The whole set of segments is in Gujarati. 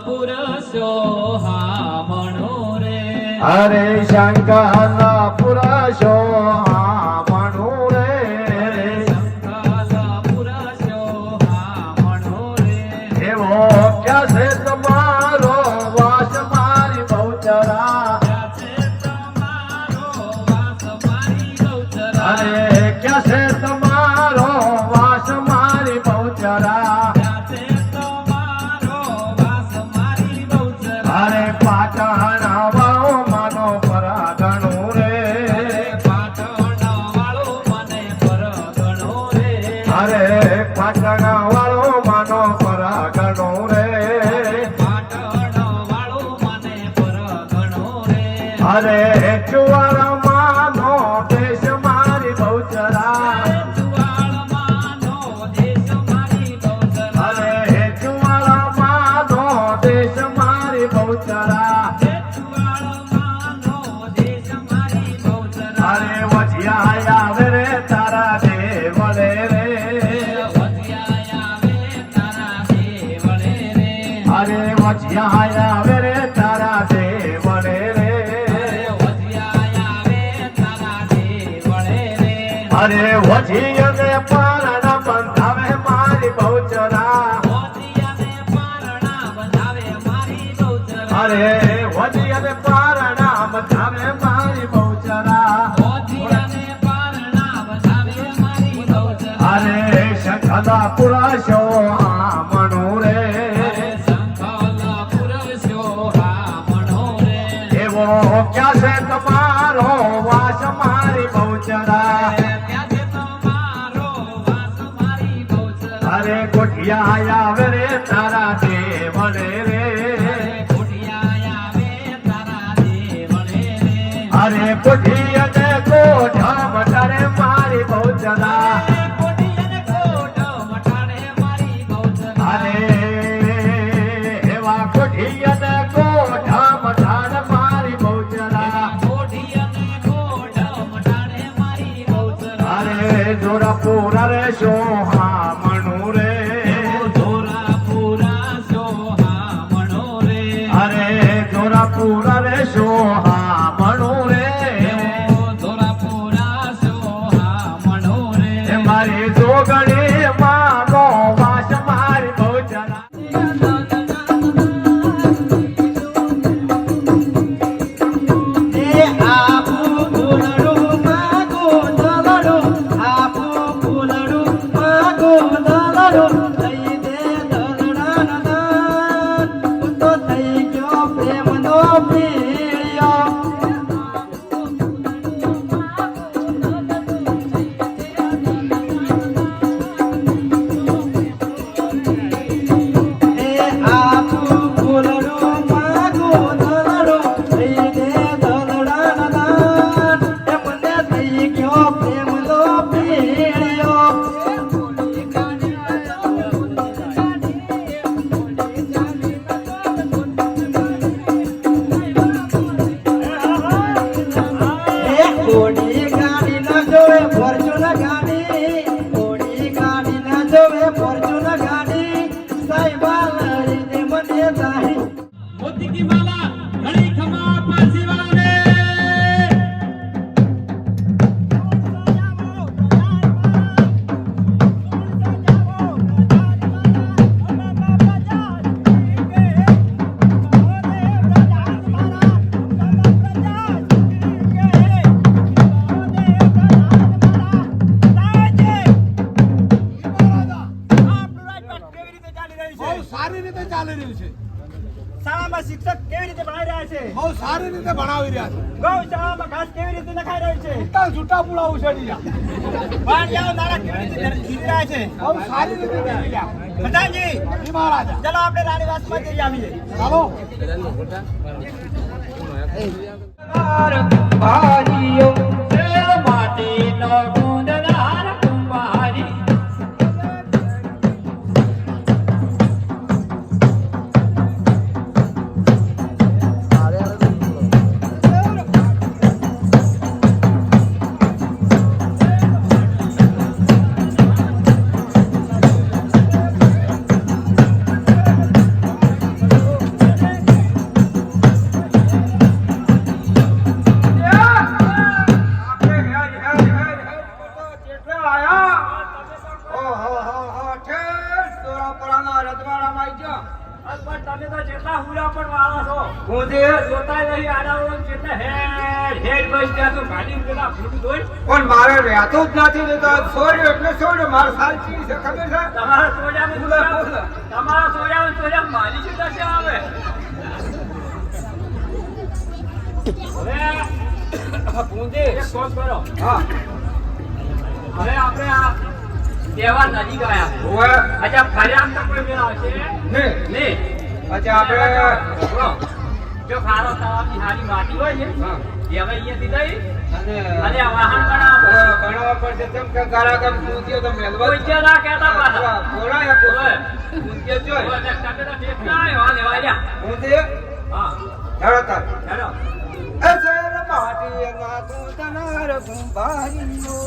પુરસ્યો હામણો રે હરે શંકર પુરસ્યો હામણો રે શંકર પુરસ્યો હામણો રે એવો ક્યાં છે તમારો વાસ મારી બહુચરા અરે ક્યાં છે તમારો વાસ મારી બહુચરા અરે પાટણ વાળો માનો પરાગણું રે પાટણ વાળો મને પરગણો રે અરે પાટણ વાળો માનો પરાગણું રે પાટણ વાળો મને પરગણો રે અરે ચુવારા માનો દેશ મારી બહુચરા જુવાળમાનો દેશ મારી બહુચરા અરે ચુવારા માનો દેશ મારી બહુચરા જુવાળમાનો દેશ મારી બહુચરા અરે વજિયા આવે રે તારા દેવળે રે વજિયા આવે તારા દેવળે રે અરે વજિયા આવે રે તારા દેવળે રે વજિયા આવે તારા દેવળે રે અરે વજિયને પારણા બંધાવે મારી બહુચરા વજિયાને પારણા બંધાવે મારી બહુચરા અરે વજિયને પારણા બંધાવે મારી બહુચરા વજિયાને પારણા બંધાવે મારી બહુચરા અરે શંખલા પુરાશો આમણો રે સંકલ પુરસ્યો હામણો રે એવો ક્યાં છે તમારો વાસ મારી બહુચરા ત્યાં છે તમારો વાસ મારી બહુચરા અરે કોઠિયા આવે રે તારા દેવળે રે કોઠિયા આવે તારા દેવળે રે અરે કોઠિયને કોઠા મટાડે મારી બહુચરા કોઠિયાને કોટ મટાડે મારી બહુચરા અરે એવા કોઠિયને કોઠા મટાડે મારી બહુચરા કોઠિયાને કોટ મટાડે મારી બહુચરા અરે જોરાપુર રે સોહામણું રે ધોરાપુરા સોહામણો રે અરે જોરાપુર રે સોહામણું રે ધોરાપુરા સોહામણો રે એ મારી જોગણી માનો વાસ મારી બહુચરા મોતી કી માલા ઘણી ખમા પાસી વાળાને સારી રીતે ચાલી રહ્યું છે. શાળામાં શિક્ષક કેવી રીતે ભણાવી રહ્યા છે? બહુ સારી રીતે ભણાવી રહ્યા છે. ગૌશાળામાં ઘાસ કેવી રીતે નખાઈ રહ્યું છે? છૂટા છૂટા પુલા ઉછળી ગયા. વાડિયાઓ નાળા કેવી રીતે ખીલી રહ્યા છે? બહુ સારી રીતે કરી રહ્યા. પ્રધાનજી, જી મહારાજા. ચલો આપણે રાણીવાસમાં જઈ આવીએ. ચાલો. ભારીઓ માટીનો ગુંદનાર કુંભારી પણ તમે તો જેટલા હુરા પણ વાળા છો ઊંધી જોતા નહીં આડાવડો જેટલા હેડ બસ ત્યાં તો ગાડી પેલા ફૂટ દોઈ પણ મારે રહેતું જ નથી ને તો છોડ્યો એટલે છોડ્યો મારે સાચી છે ખબર છે તમારા સોજામાં બોલા, બોલા. તમારા સોજામાં મારી શું થશે હવે હવે ઊંધી એક કામ કરો હા હવે આપણે આ તહેવાર નજીક ગયા ઓવે અચ્છા ફરિયાદ તો કોઈ મેળ આવશે ને નહીં પછી આપણે જો ખારો તળાવની હારી માટી હોય ને હા. એ હવે અહીંયાથી લઈ અને અને આ વાહન બનાવવા પડશે. બનાવવા પડશે તેમ કે ગાળા ગામ ઊંધીઓ તો મેલવા કોઈ જે ના કહેતા પાછા. બોલાય ઓય. ઊંધીઓ જોઈ ઓય, ને તમે તો ઠેકતા આવ્યો, હા, લેવા જા. ઊંધી હા, હેડો તાર હેલો. અસર માટી ના તું તનાર ગુંભારીઓ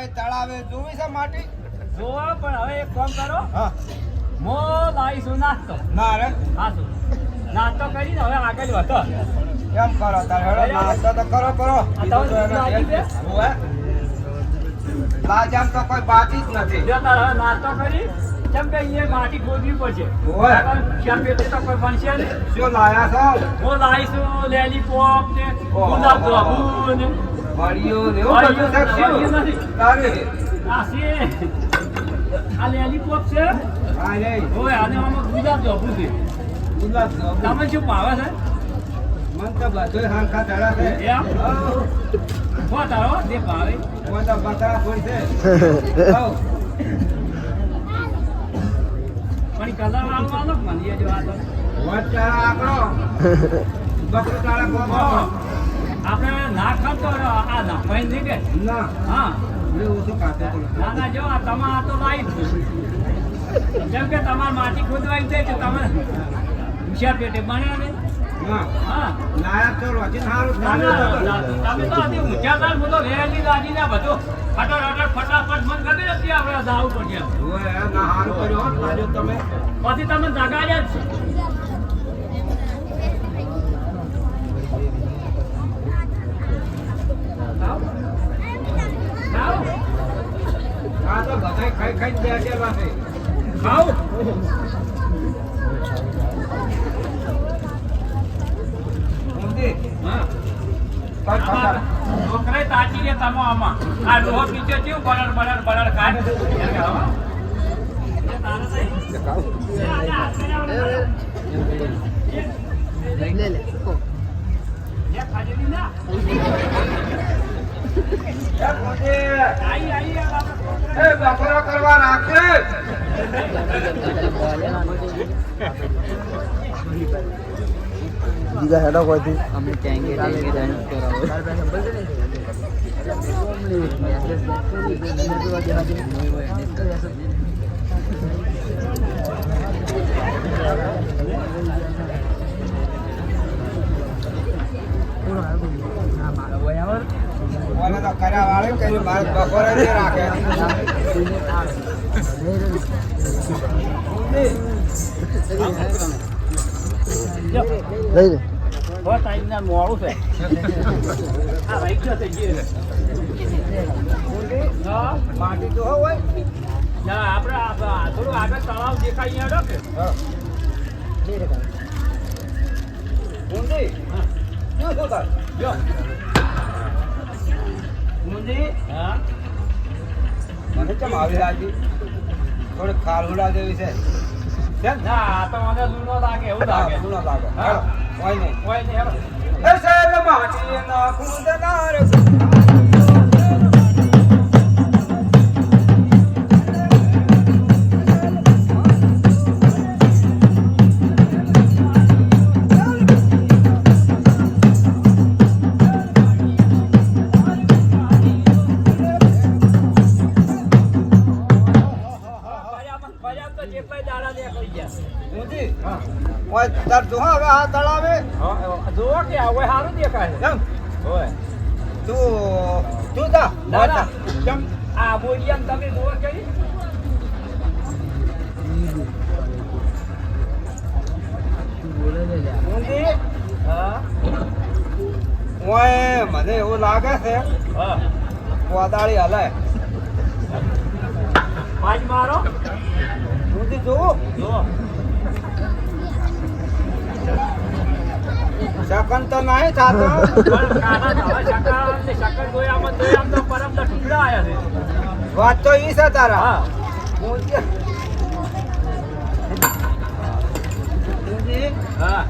તળાવે જોવી છે માટી જોવો પણ હવે એક કામ કરો હા મો લાવીશું નાસ્તો ના રે હા શું નાસ્તો કરીને હવે આગળ વધો કેમ કરો તાર હેડો નાસ્તો તો કરો કરો આ તમે લાગી છે? ઓવે લાજામ તો કોઈ બાકી જ નથી જો તારે હવે નાસ્તો કરી કેમ કે અહીંયા માટી ખોદવી પડશે ઓય. શ્યામ પેટે તો કોઈ બનશે નહીં શું લાયા છો હું લાવીશું લેલીપોપ ને ઓહો. ગુલાબ જાંબુ ને વળીઓ ને એવું બધું છે વળીઓ શું? નથી. તારે આ છે આ લેલીપોપ છે હા રે ઓય આને આમાં ગુલાબ જાંબુ છે ગુલાબ જાંબુ. તમે શું ભાવે છે મન તો બધુંય હરખા ધરા છે એમ? હો તારો જે ભાવે કોઈ તો બકરા ફૂલ છે હઉ. પણ કલર વાળો વાળો મને જો આ તો વચ્ચે આંકડો બકરું તારા ગોમો આપણે ના ખાતો આ ના ભાઈ નહીં કે ના હા એ ઓછું કાપે તો ના ના જો આ તમે આ તો લાવી જેમ કે તમારે માટી ખોદવાઈ જાય તો તમે હોશિયાર પેટે બને ને ના હા લાયક તો રોજીન હારું ના, ખાધું ના, તો. ના, તમે તો આથી ઊંચા તાર બધો વેલી દાદી ને બધો ફટાફટ મન કરી નથી આપણે જાવું પડશે ઓય, ના હારું કર્યું હો, ખાધું તમે પછી તમે જગાડ્યા જ છો ખાઓ. ખાઓ. આ તો બધાય ખાઈ ખાઈને બેઠેલા છે ખાઓ. ઊંધી હા કઈ ખાતા છોકરાએ તાચી ગયા તમે આમાં આ ડોહો પીછે થયું બળડ ખાય એ તારે નહીં? એ આજે હાથ કર્યા વગર એ ખાજેલી ના એ ઊંધી, આઈ આ બાપા. એ બકરો કરવા રાખે બીજા હેડો કોઈથી અમે કહેંગે દેંગે ડાન્સ કરાવો ઓને તો કર્યા વાળે કર્યું મારે બપોરે જ રાખે જો, લઈ લે બહુ ટાઈમને મોડું છે આ રહી ગયો છે જે હા માટી તો હોય ના, આપણે થોડું આગળ તળાવ દેખાય અહીંયા કે ઊંધી હા. શું શું થાય જો ઊંધી હા મને કેમ આવી લાગી થોડી ખાલુડા જેવી છે કેમ ના આ તો મને લૂનો લાગે એવું લાગે ગુનો લાગે હા. હોય નહીં કોઈ નહીં હેરો. એ સેલ માટી ના કુંદનાર ફરિયાદ તો જેટલાય દાડા નીકળી ગયા. ઊંધી ઓય તાર જો હવે આ તળાવે જુઓ કે આ હોય સારું દેખાય છે. કેમ હોય. તું તા ના, ના. કેમ આ બોરિયામ તમે જુઓ કરી ઊંધી? હા ઓય મને એવું લાગે છે હા કોદાળી હલે પાંચ મારો ઊંધી જોવું જો શકન તો નહીં થાતો પણ કાના તો હવે શક્કર દોયામાં તો પરમ તો ટુકડા આયા છે વાત તો ઈ છે તારા હા ઊંધી ઊંધી હા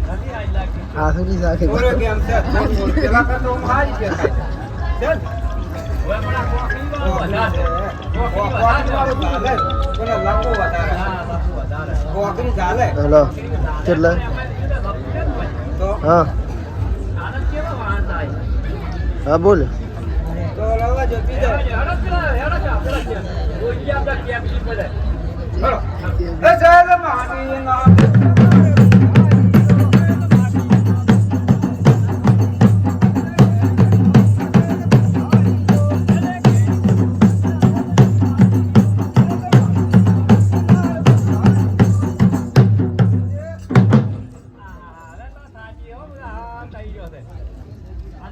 નથી આઈ લાગી આસુની સાથે થોડો કેમ છે થોડું પેલા કરતો હું હારી દેખાય ચાલ હવે મને કોફી વધારે કોકરી વાળું ચાલે પેલા લાંબુ વધારે હા બાપુ વધારે કોકરી ચાલે હેલો કેટલા તો હા આનંદ કેવા વાહન થાય હા બોલ તો રવા જો બીજે હેડો પેલા છે કોઈ આપડા કેપસી પડે ચલો એ ચાલ માની ના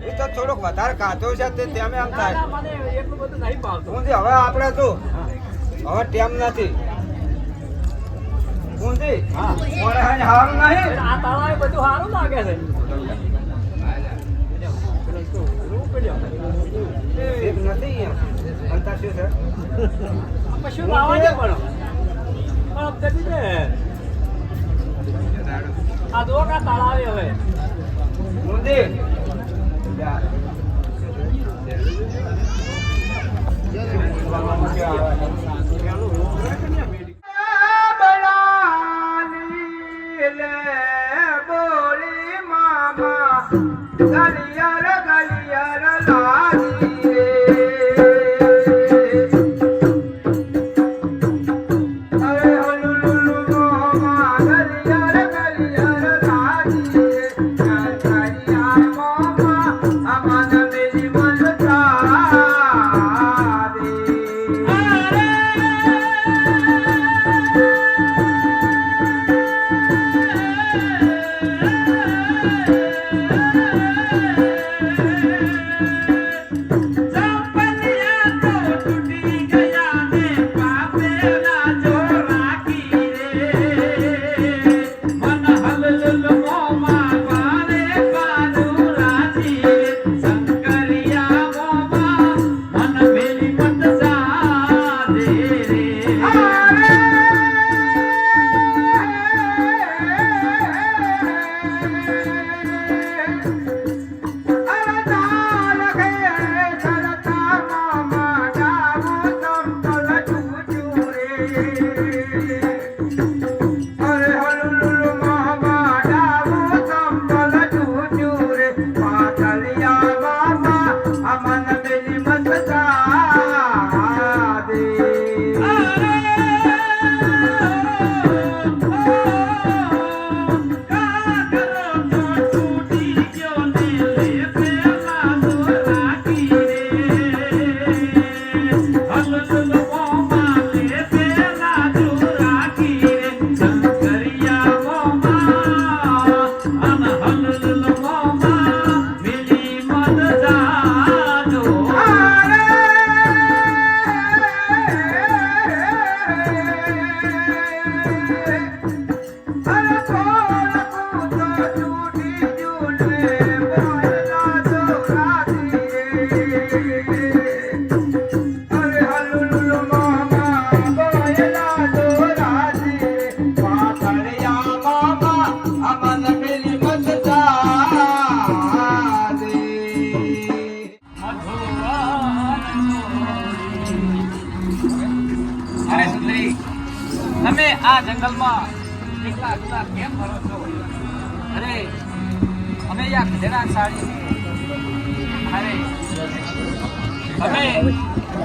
એ તો થોડોક વધારે કાચો છે તે તેમ એમ થાય મને એટલું બધું નહીં ભાવતું ઊંધી હવે આપણે શું હવે ટેમ નથી ઊંધી હા મોડે હાઈ હારું નહીં આ તળાવે બધું સારું લાગે છે એક નથી એમ અંતર શું છે શું લાવવા છે પણ જતી છે આ જો કા તળાવે હવે ઊંધી યાર બોલી મામા ગલિયાર ગલિયાર લાગી રે અરે હલુલુ મામા ગલિયાર ગલિયાર લાગી રે ગલિયાર મામા અમન મેલી મલતા દે અરે સુંદરી તમે આ જંગલમાં એકલા એકલા કેમ ફરો છો અરે અમે યા ખડેરા સાડી અરે તમે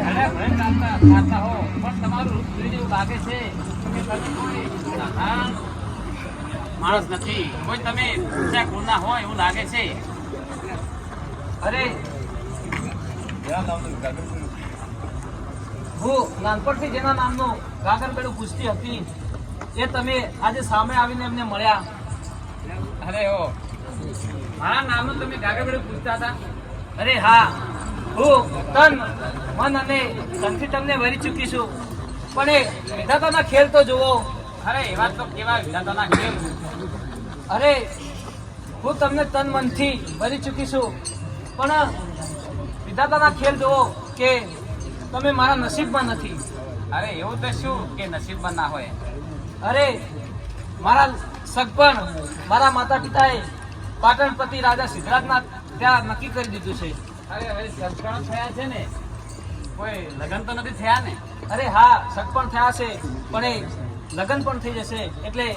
ઘરે ભરે ખાતા હો પણ તમારું રૂપ જોઈને એવું લાગે છે કે તમે કોઈ મહાન માણસ નથી કોઈ તમે ઊંચા ગુણના હોય એવું લાગે છે અરે હું નાનપણથી જેના નામનો ગાગર પેલું પૂછતી હતી એ તમે આજે સામે આવીને એમને મળ્યા. અરે ઓ મારા નામનું તમે ગાગર પૂછતા હતા. અરે હા, હું તન મન અને ધનથી તમને વરી ચૂકી છું, પણ એ વિધાતાના ખેલ તો જુઓ. અરે એવા તો કેવા વિધાતાના કેમ અરે હું તમને તન મનથી વરી ચૂકી છું, પણ વિધાતાના ખેલ જુઓ કે તમે મારા નસીબમાં નથી. અરે એવું તો શું કે નસીબમાં ના હોય. અરે મારા સગપણ મારા માતા પિતાએ પાટણપતિ રાજા સિદ્ધરાજના ત્યાં નક્કી કરી દીધું છે. અરે હવે સગપણ થયા છે ને, કોઈ લગ્ન તો નથી થયા ને? અરે હા, સગપણ થયા છે, પણ એ લગ્ન પણ થઈ જશે. એટલે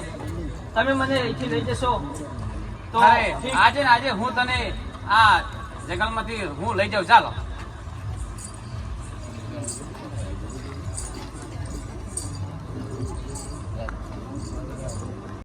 તમે મને અહીંથી લઈ જશો તો અરે ઠીક. આજે ને આજે હું તને આ જંગલમાંથી હું લઈ જાઉં. ચાલો.